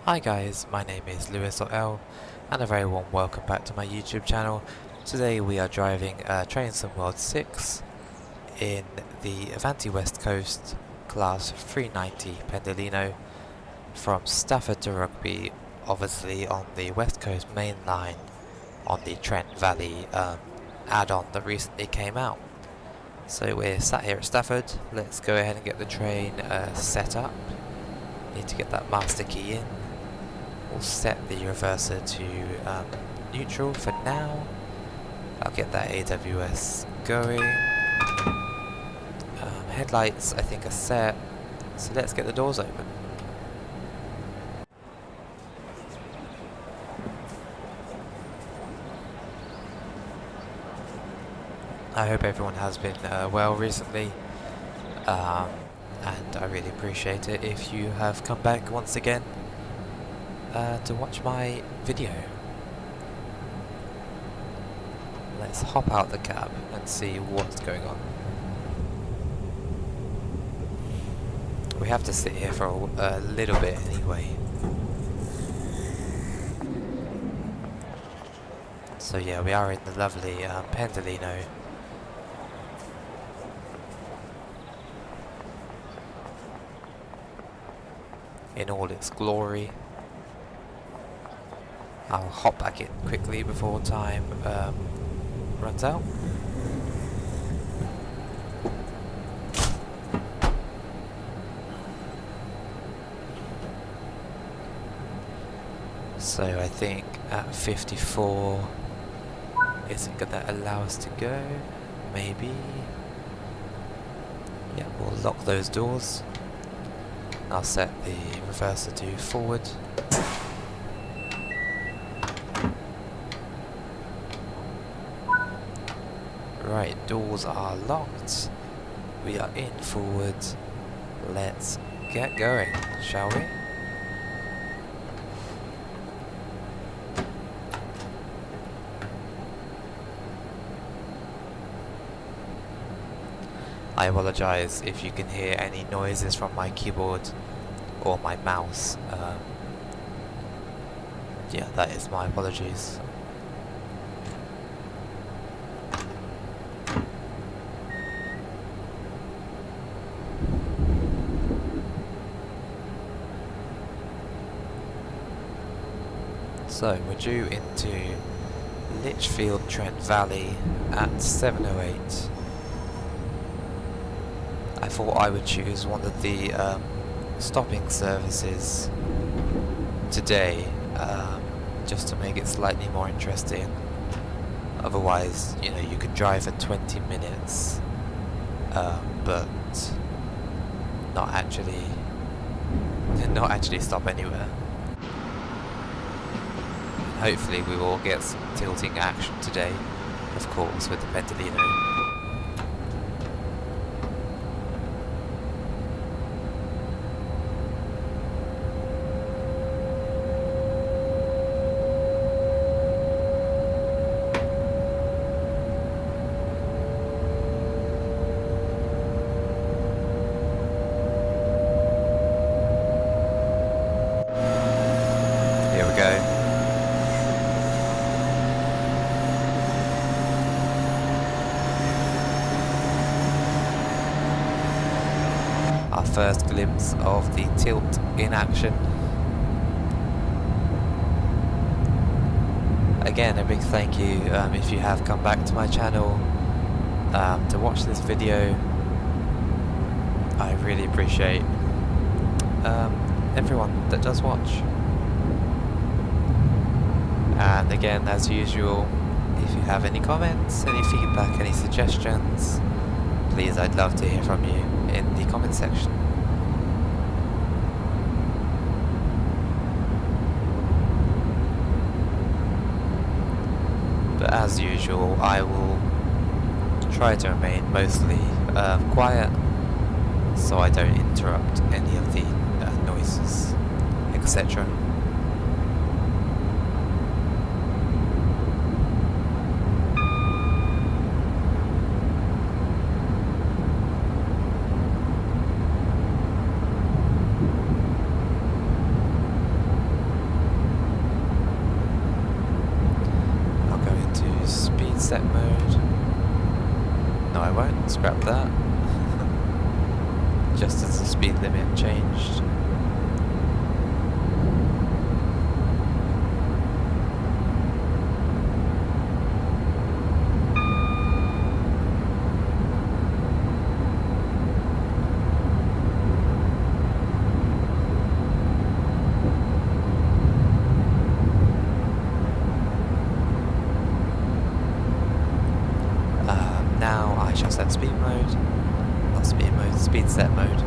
Hi guys, my name is Lewis.L and a very warm welcome back to my YouTube channel. Today we are driving Train Sim World 6 in the Avanti West Coast Class 390 Pendolino from Stafford to Rugby, obviously on the West Coast main line on the Trent Valley add-on that recently came out. So we're sat here at Stafford. Let's go ahead and get the train set up. Need to get that master key in. We'll set the reverser to neutral for now. I'll get that AWS going. Headlights I think are set, so let's get the doors open. I hope everyone has been well recently, and I really appreciate it if you have come back once again to watch my video. Let's hop out the cab and see what's going on. We have to sit here for a little bit anyway. So yeah, we are in the lovely Pendolino. In all its glory. I'll hop back in quickly before time runs out. So I think at 54, is it gonna allow us to go? Maybe. Yeah, we'll lock those doors. I'll set the reverser to forward. Right, doors are locked. We are in forward. Let's get going, shall we? I apologise if you can hear any noises from my keyboard or my mouse. Yeah, that is my apologies. So we're due into Lichfield Trent Valley at 7:08. I thought I would choose one of the stopping services today, just to make it slightly more interesting. Otherwise, you know, you could drive for 20 minutes, but not actually stop anywhere. Hopefully we will get some tilting action today, of course, with the Pendolino. Here we go. Our first glimpse of the tilt in action. Again, a big thank you if you have come back to my channel to watch this video. I really appreciate everyone that does watch. And again, as usual, if you have any comments, any feedback, any suggestions, please, I'd love to hear from you in the comment section. But as usual, I will try to remain mostly quiet, so I don't interrupt any of the noises, etc. scrap that. Just as the speed limit changed. Now I shall set speed mode. Not speed mode, speed set mode.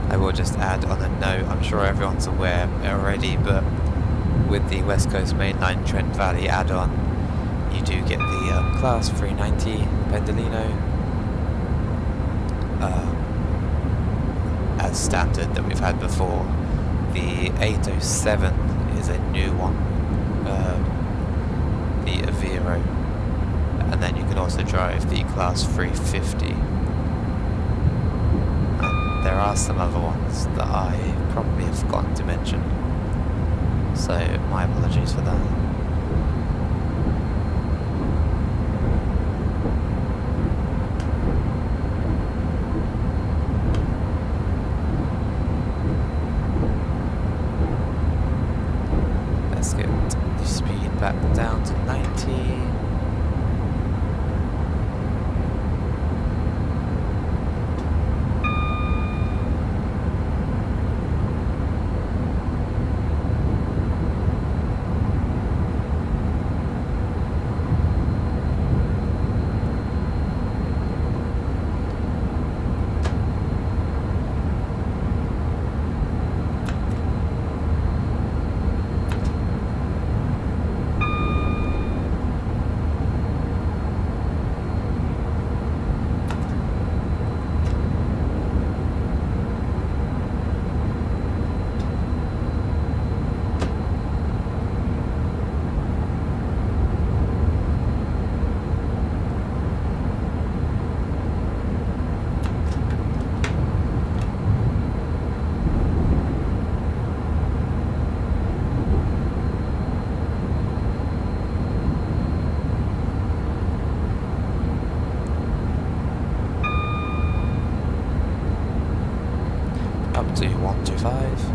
I will just add on a note, I'm sure everyone's aware already, but with the West Coast Mainline Trent Valley Addon, you do get the Class 390 Pendolino as standard that we've had before. The 807 is a new one, the Avero, and then you can also drive the Class 350. And there are some other ones that I probably have forgotten to mention. So, my apologies for that. Let's get the speed back down to 90. Up to 125.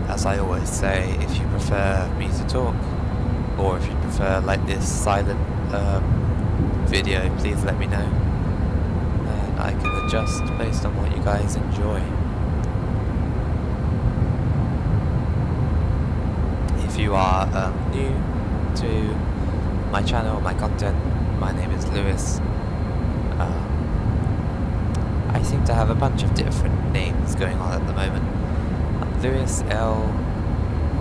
As I always say, if you prefer me to talk, or if you prefer like this silent video, please let me know, and I can adjust based on what you guys enjoy. If you are new to my channel, my content, my name is Lewis. I seem to have a bunch of different names going on at the moment. I'm Lewis L,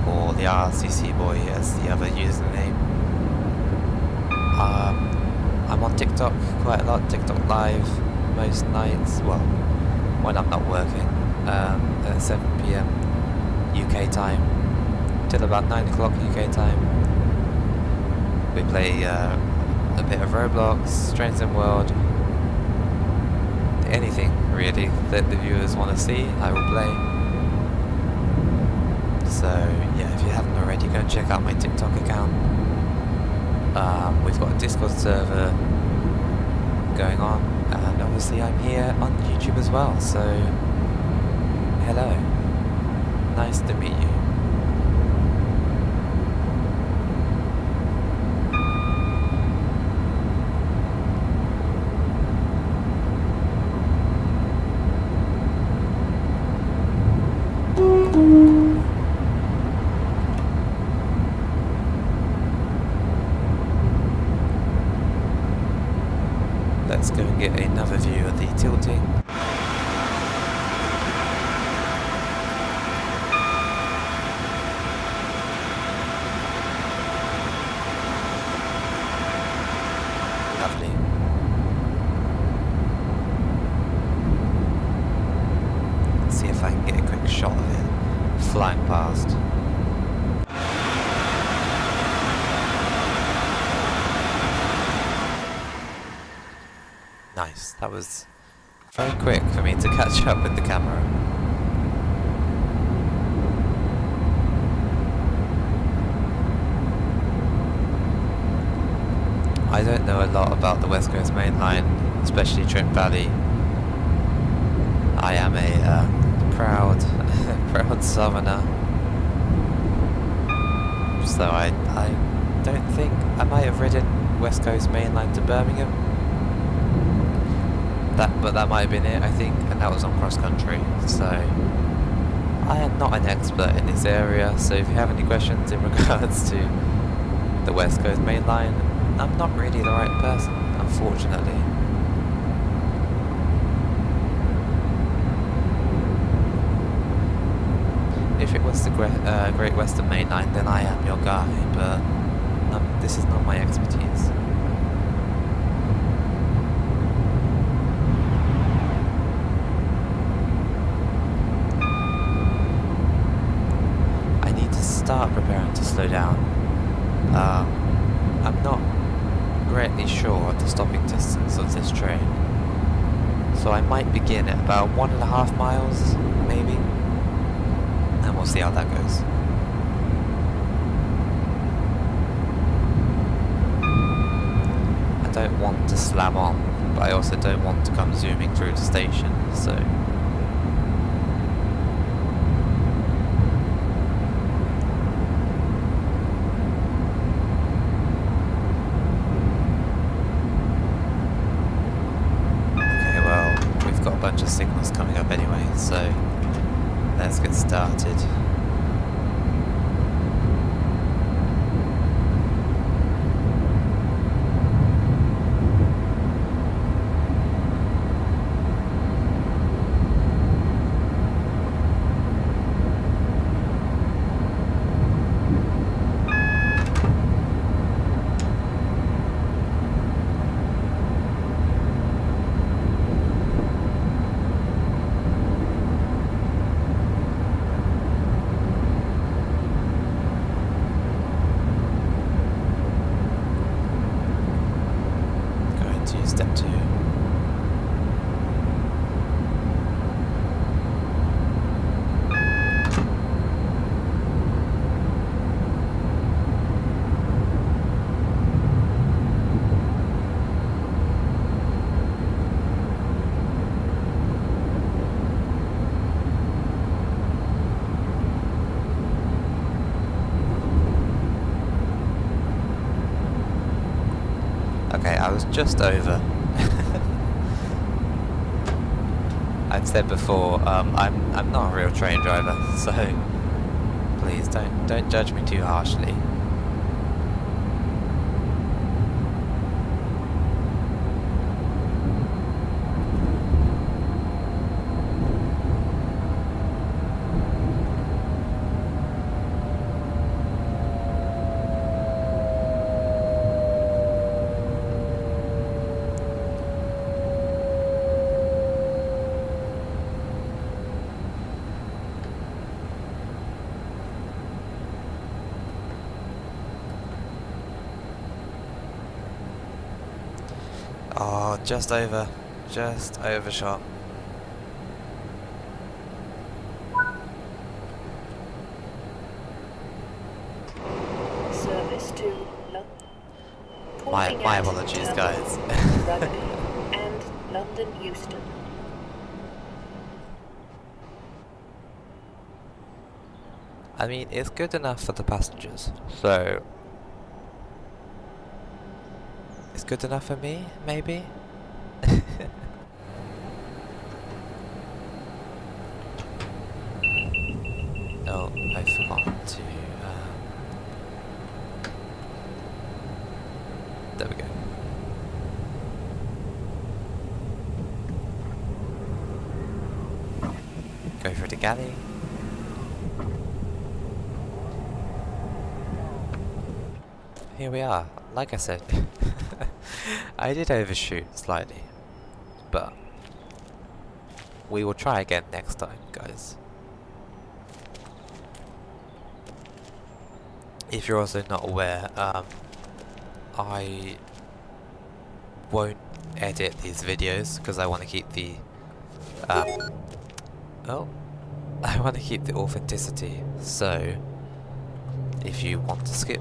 or the RCC boy as the other username. I'm on TikTok quite a lot, TikTok live most nights, well, when I'm not working, at 7 PM UK time, till about 9 o'clock UK time. We play a bit of Roblox, Train Sim World, anything really that the viewers want to see, I will play. So yeah, if you haven't already, go and check out my TikTok account. We've got a Discord server going on, and obviously I'm here on YouTube as well, so hello, nice to meet you. Let's go and get another view of the tilting. Lovely. Nice. That was very quick for me to catch up with the camera. I don't know a lot about the West Coast Main Line, especially Trent Valley. I am a proud, proud southerner. So I don't think I might have ridden West Coast Main Line to Birmingham. But that might have been it, I think, and that was on cross country. So I am not an expert in this area. So if you have any questions in regards to the West Coast Main Line, I'm not really the right person, unfortunately. If it was the Great Western Main Line, then I am your guy, but this is not my expertise. I need to start preparing to slow down. I'm not greatly sure of the stopping distance of this train, so I might begin at about 1.5 miles, maybe, and we'll see how that goes. I don't want to slam on, but I also don't want to come zooming through the station, so bunch of signals coming up anyway, so let's get started. Step 2. Okay, I was just over. I've said before, I'm not a real train driver, so please don't judge me too harshly. Oh, just overshot. Service to my apologies, guys. Rugby and London Euston. I mean, it's good enough for the passengers, so it's good enough for me, maybe? Oh, I forgot to... there we go. Go for the galley. Here we are. Like I said, I did overshoot slightly, but we will try again next time, guys. If you're also not aware, I won't edit these videos because I want to keep the I want to keep the authenticity. So if you want to skip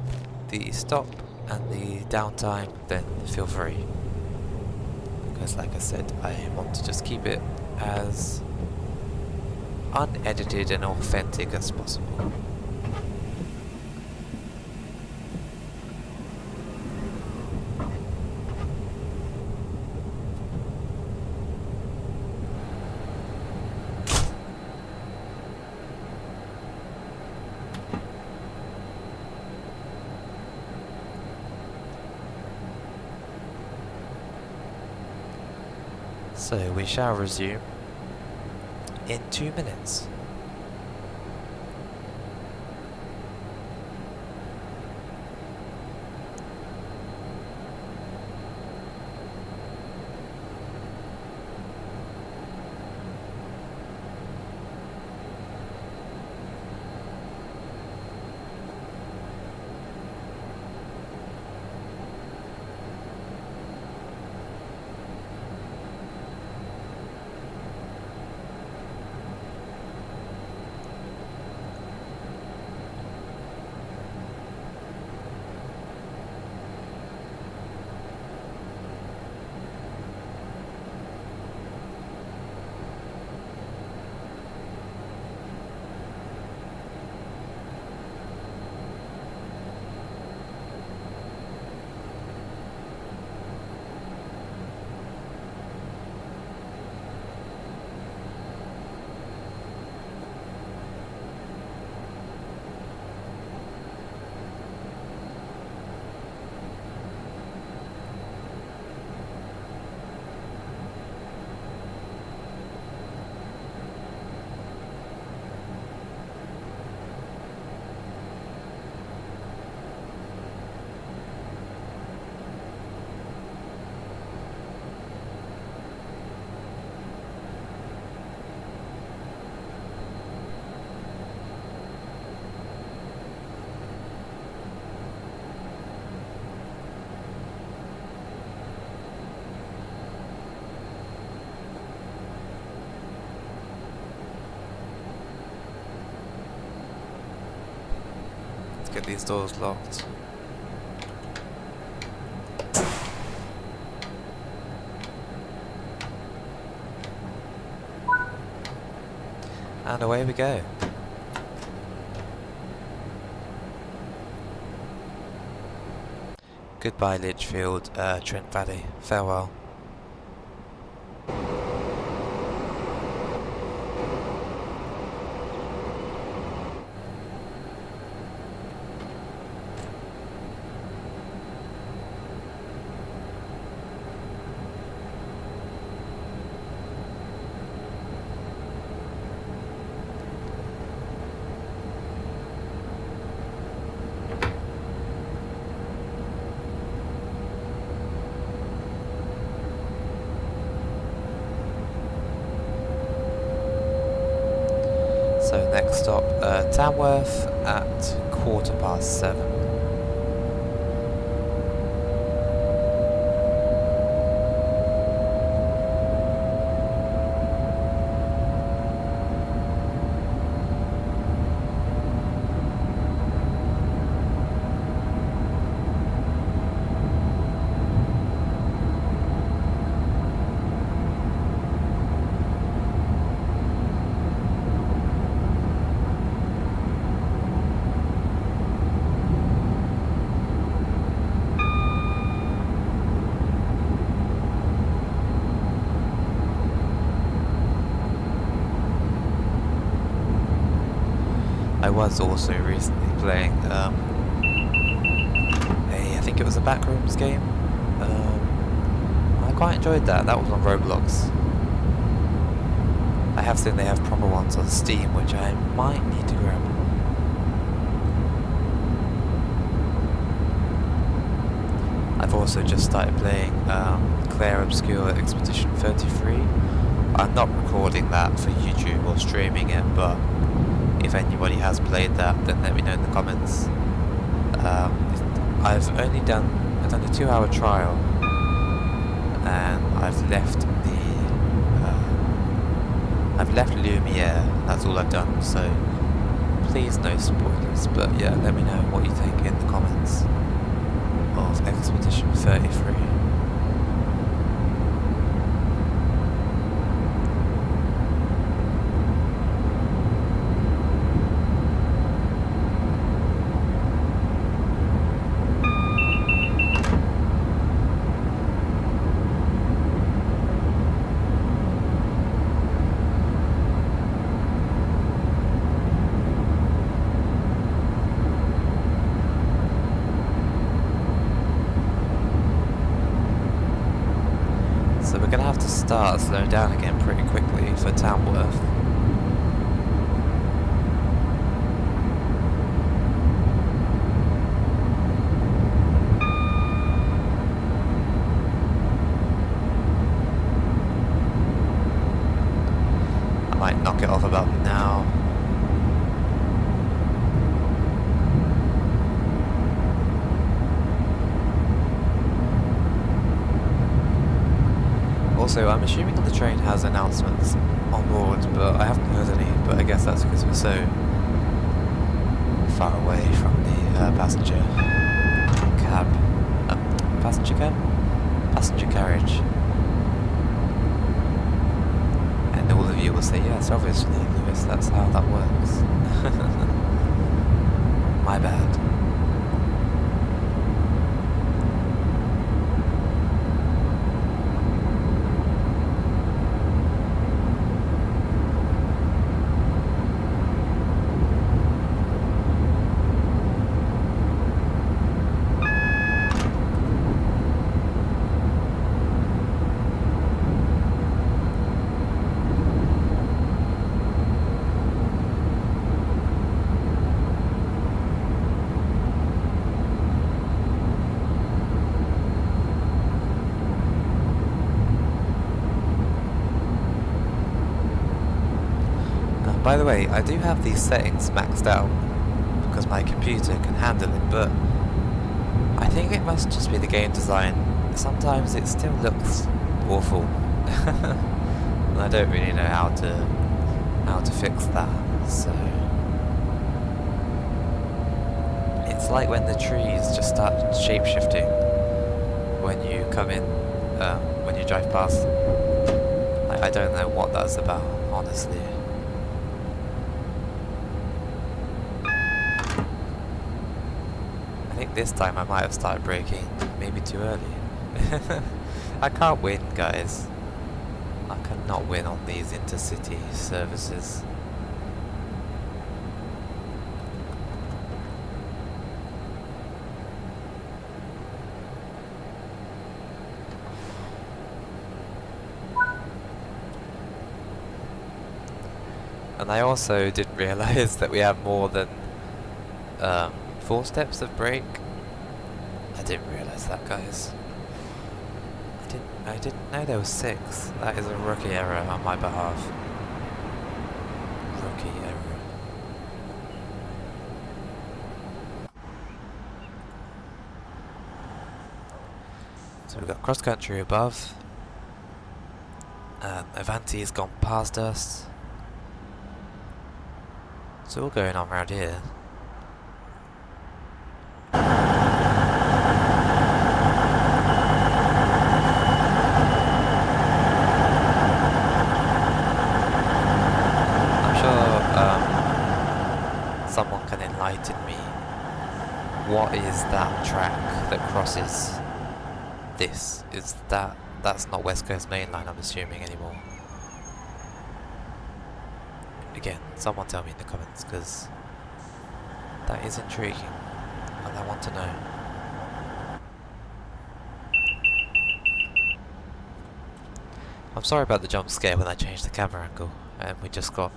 the stop and the downtime, then feel free. Because like I said, I want to just keep it as unedited and authentic as possible. So we shall resume in 2 minutes. Get these doors locked. And away we go. Goodbye Litchfield, Trent Valley. Farewell. So next stop, Tamworth at 7:15. I was also recently playing I think it was a Backrooms game. I quite enjoyed that. That was on Roblox. I have seen they have proper ones on Steam, which I might need to grab. I've also just started playing Claire Obscure Expedition 33. I'm not recording that for YouTube or streaming it, but if anybody has played that, then let me know in the comments. I've done a 2-hour trial, and I've left Lumiere. That's all I've done, so please no spoilers, but yeah, let me know what you think in the comments of Expedition 33. So we're going to have to start slowing down again pretty quickly for Tamworth. I might knock it off about now. Also, I'm assuming that the train has announcements on board, but I haven't heard any, but I guess that's because we're so far away from the passenger cab. Passenger cab? Passenger carriage. And all of you will say, yes, obviously, Lewis, that's how that works. My bad. By the way, I do have these settings maxed out because my computer can handle it, but I think it must just be the game design. Sometimes it still looks awful. And I don't really know how to fix that. So it's like when the trees just start shape-shifting when you come in, when you drive past them. I don't know what that's about, honestly. I think this time I might have started braking maybe too early. I can't win, guys. I cannot win on these intercity services. And I also didn't realise that we have more than 4 steps of brake. I didn't realise that, guys. I didn't know there was 6. That is a rookie error on my behalf. Rookie error. So we've got cross country above. Avanti has gone past us. It's all going on around here. Someone can enlighten me. What is that track that crosses this? That's not West Coast Main Line, I'm assuming, anymore. Again, someone tell me in the comments, because that is intriguing and I want to know. I'm sorry about the jump scare when I changed the camera angle and we just got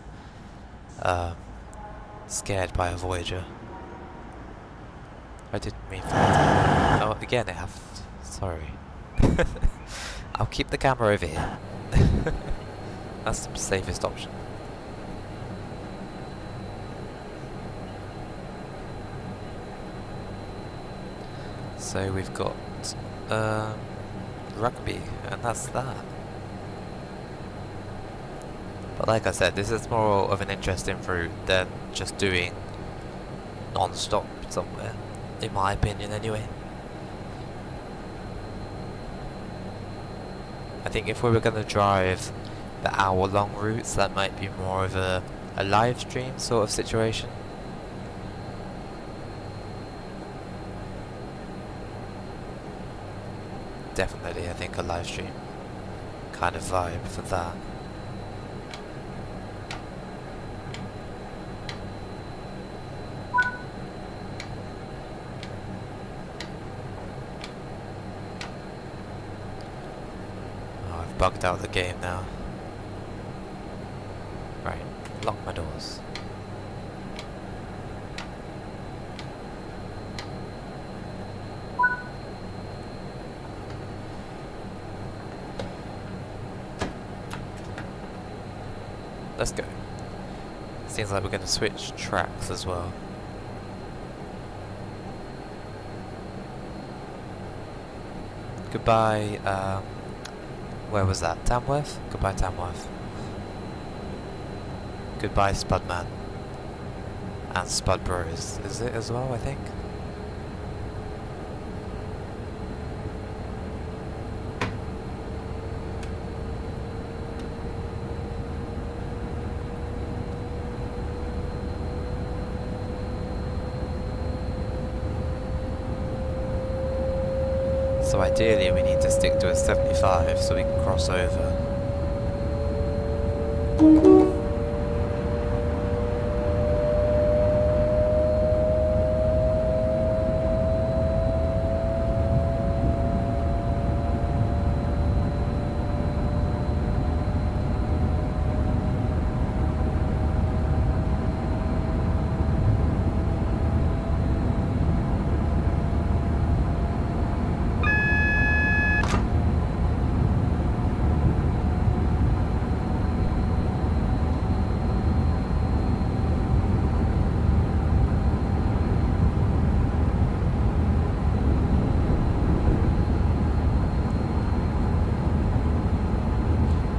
scared by a Voyager. I didn't mean for that. Oh, again it happened. Sorry. I'll keep the camera over here. That's the safest option. So we've got Rugby, and that's that. But like I said, this is more of an interesting route than just doing non-stop somewhere, in my opinion anyway. I think if we were going to drive the hour-long routes, that might be more of a live stream sort of situation. Definitely, I think a live stream kind of vibe for that. Oh, I've bugged out the game now. Right, lock my doors. Let's go. Seems like we're going to switch tracks as well. Goodbye, where was that? Tamworth? Goodbye, Tamworth. Goodbye, Spudman. And Spudbro is it as well, I think? So ideally we need to stick to a 75 so we can cross over.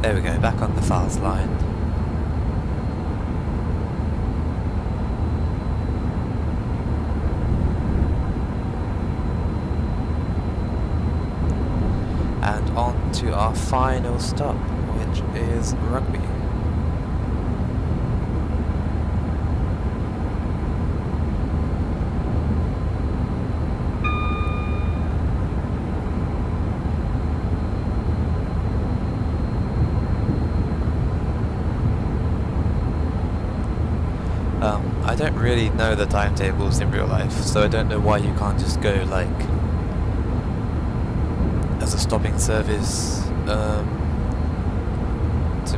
There we go, back on the fast line. And on to our final stop, which is Rugby. I don't really know the timetables in real life, so I don't know why you can't just go like as a stopping service to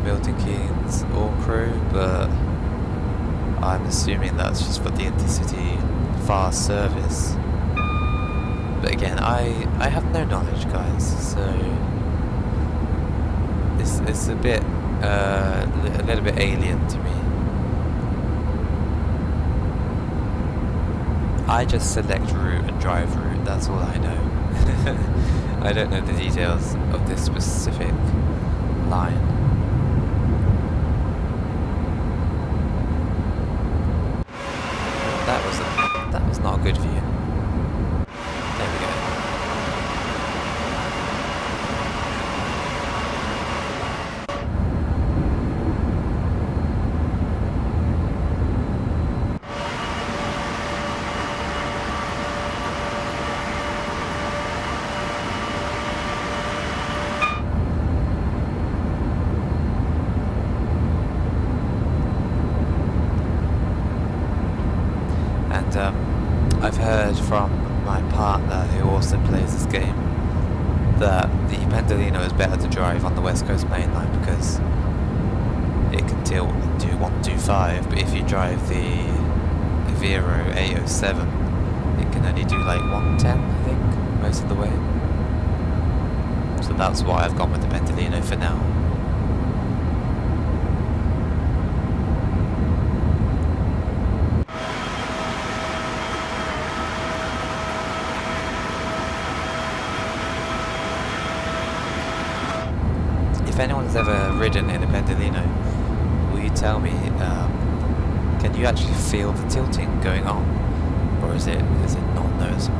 Milton Keynes or Crewe, but I'm assuming that's just for the intercity fast service. But again, I have no knowledge, guys, so it's a bit a little bit alien to me. I just select route and drive route, that's all I know. I don't know the details of this specific line. That was not a good view. There we go. I've heard from my partner who also plays this game that the Pendolino is better to drive on the West Coast main line because it can tilt and do 125, but if you drive the Vero 807 it can only do like 110, I think, most of the way. So that's why I've gone with the Pendolino for now. if anyone's ever ridden in a Pendolino, will you tell me, can you actually feel the tilting going on? Or is it not noticeable?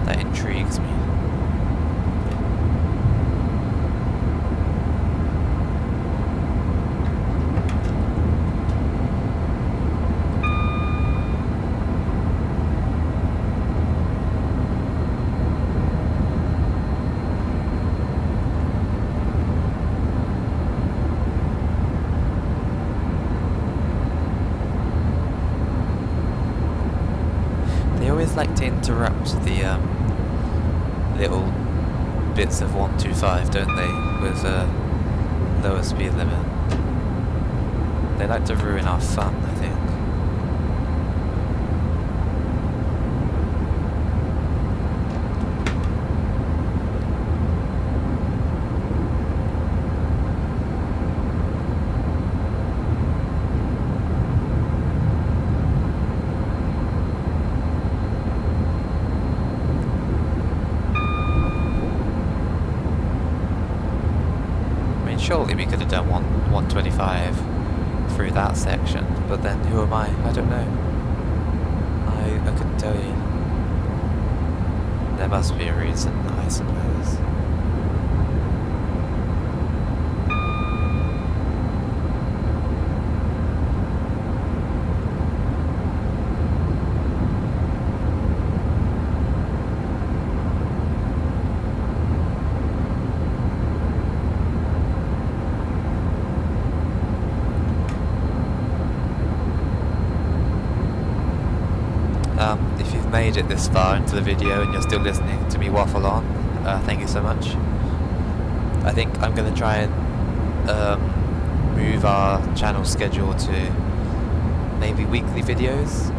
That intrigues me. Like to interrupt the little bits of 125, don't they, with lower speed limit. They like to ruin our fun, I think. Surely we could have done 125 through that section, but then who am I? I don't know. I couldn't tell you. There must be a reason, I suppose. If you've made it this far into the video and you're still listening to me waffle on, thank you so much. I think I'm going to try and move our channel schedule to maybe weekly videos.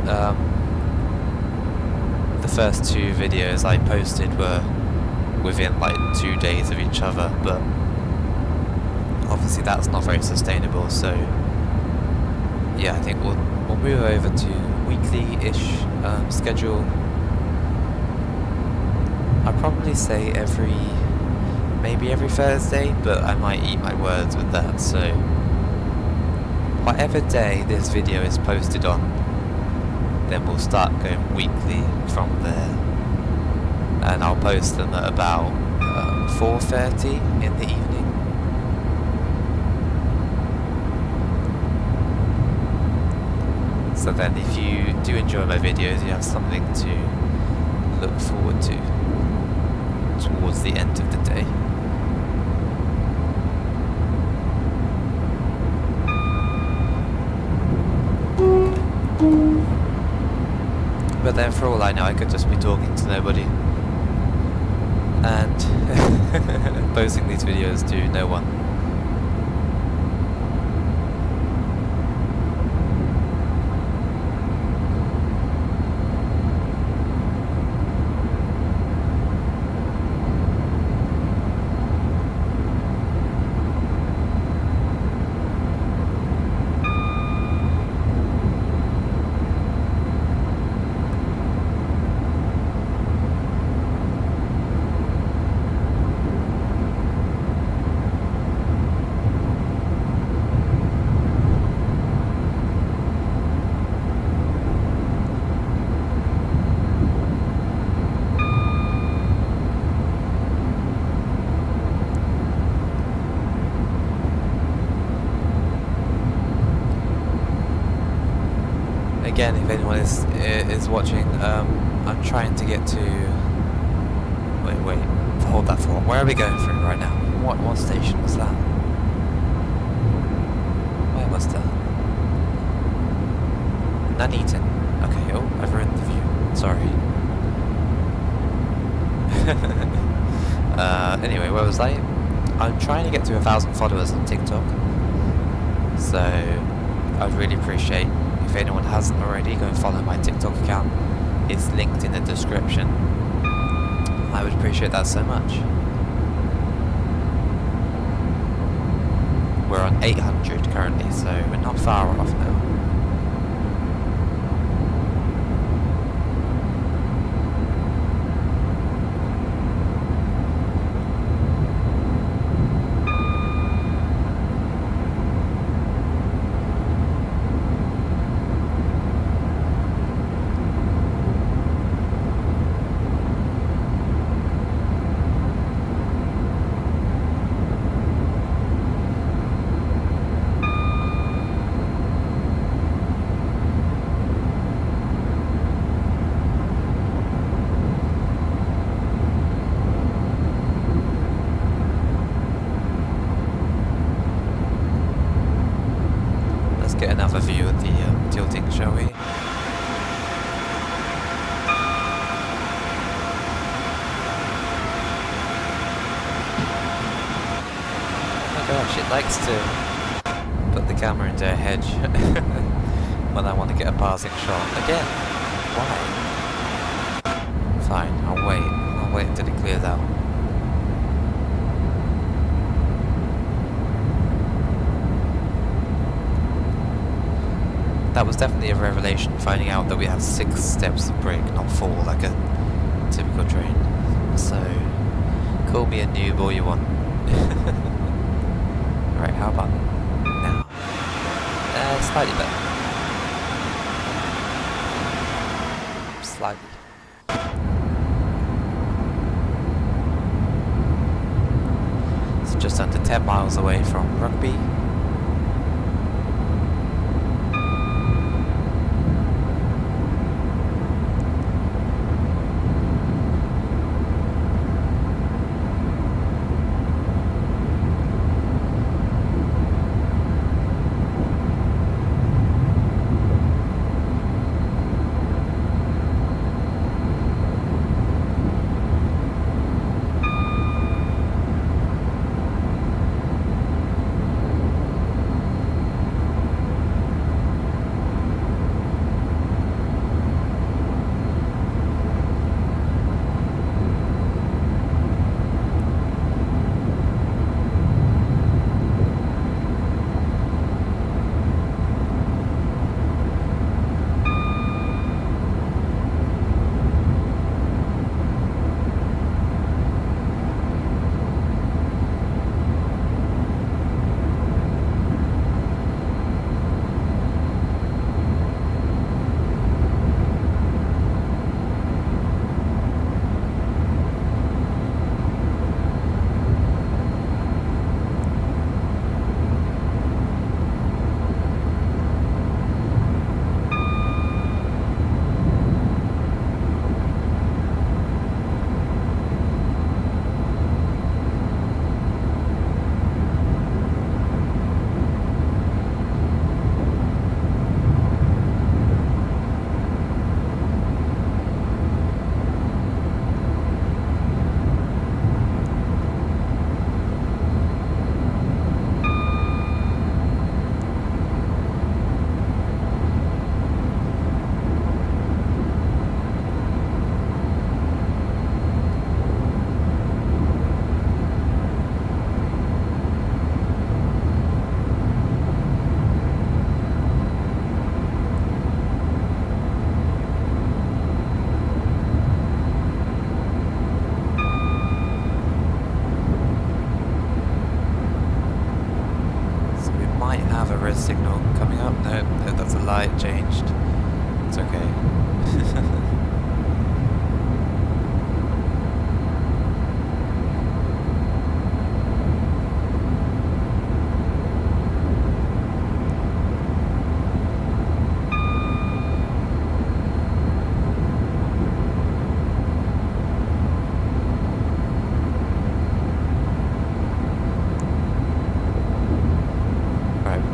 The first two videos I posted were within like 2 days of each other, but obviously that's not very sustainable, so yeah, I think we'll move over to weekly-ish schedule. I'd probably say maybe every Thursday, but I might eat my words with that, so whatever day this video is posted on, then we'll start going weekly from there, and I'll post them at about 4:30 in the evening. So then if you do enjoy my videos, you have something to look forward to towards the end of the day. But then for all I know, I could just be talking to nobody and posting these videos to no one. Again, if anyone is watching, I'm trying to get to. Wait, hold that thought. Where are we going through right now? What station was that? Where was that? Nuneaton. Okay. Oh, I've ruined the view. Sorry. Anyway, where was I? I'm trying to get to 1,000 followers on TikTok, so I'd really appreciate. If anyone hasn't already, go and follow my TikTok account. It's linked in the description. I would appreciate that so much. We're on 800 currently, so we're not far off now. She likes to put the camera into her hedge when I want to get a passing shot. Again, why? Fine, I'll wait. I'll wait until it clears out. That was definitely a revelation, finding out that we have 6 steps of brake, not 4 like a typical train. So, call me a noob all you want. Right, how about now? Slightly better. Slightly. It's just under 10 miles away from Rugby. Signal coming up. No, that's a light changed. It's okay.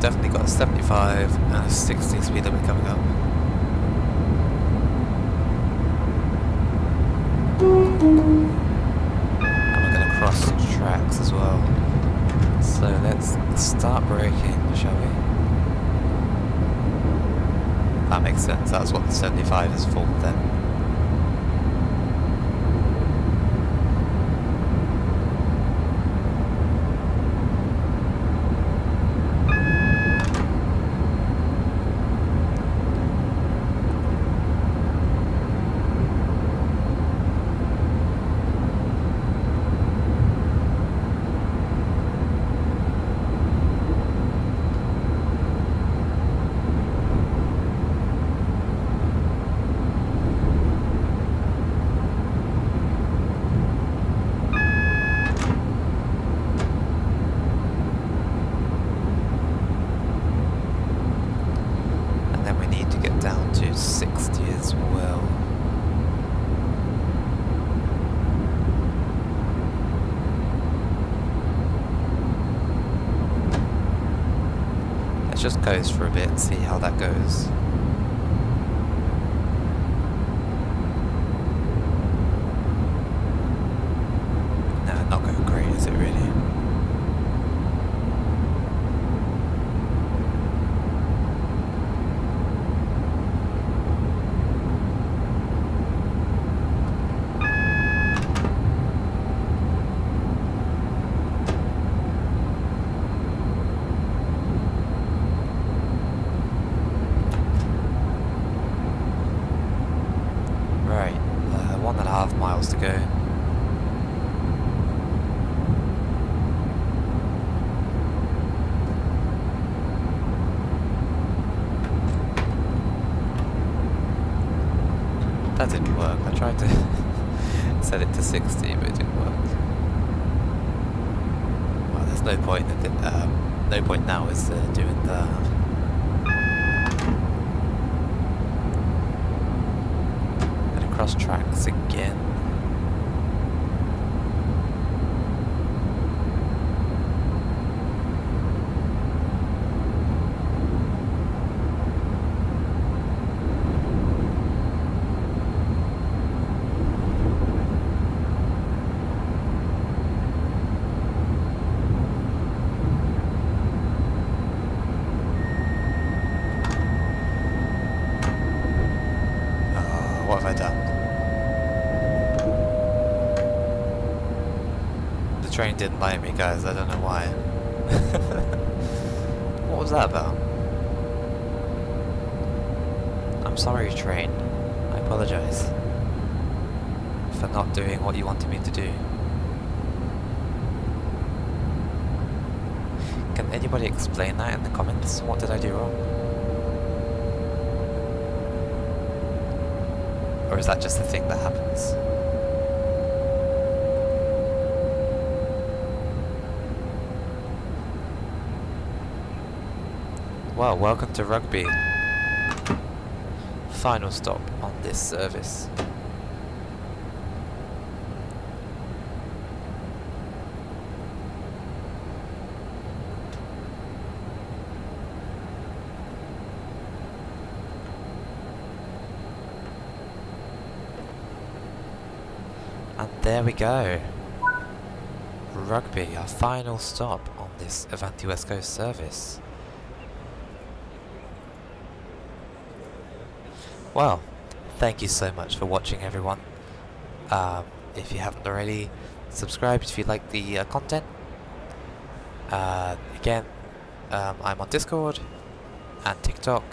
Definitely got a 75 and a 60 speed limit coming up. And we're going to cross tracks as well. So let's start braking, shall we? That makes sense, that's what the 75 is for then. Down to 60 as well. Let's just coast for a bit and see how that goes. No, not going great, is it really? 1.5 miles to go. That didn't work. I tried to set it to 60, but it didn't work. Well, there's no point. No point now is doing the. Gonna cross tracks again. What have I done? The train didn't like me, guys. I don't know why. What was that about? I'm sorry, train. I apologize for not doing what you wanted me to do. Can anybody explain that in the comments? What did I do wrong? Or is that just a thing that happens? Well, welcome to Rugby. Final stop on this service. And there we go. Rugby, our final stop on this Avanti West Coast service. Well, thank you so much for watching, everyone. If you haven't already, subscribe if you like the content. Again, I'm on Discord and TikTok.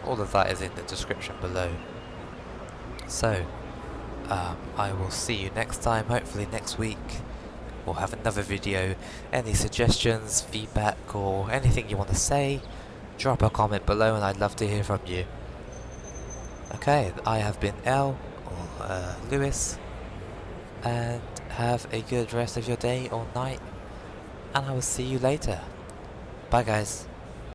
All of that is in the description below. So, I will see you next time, hopefully next week. We'll have another video. Any suggestions, feedback, or anything you want to say, drop a comment below and I'd love to hear from you. Okay, I have been L, or Lewis, and have a good rest of your day or night, and I will see you later. Bye guys.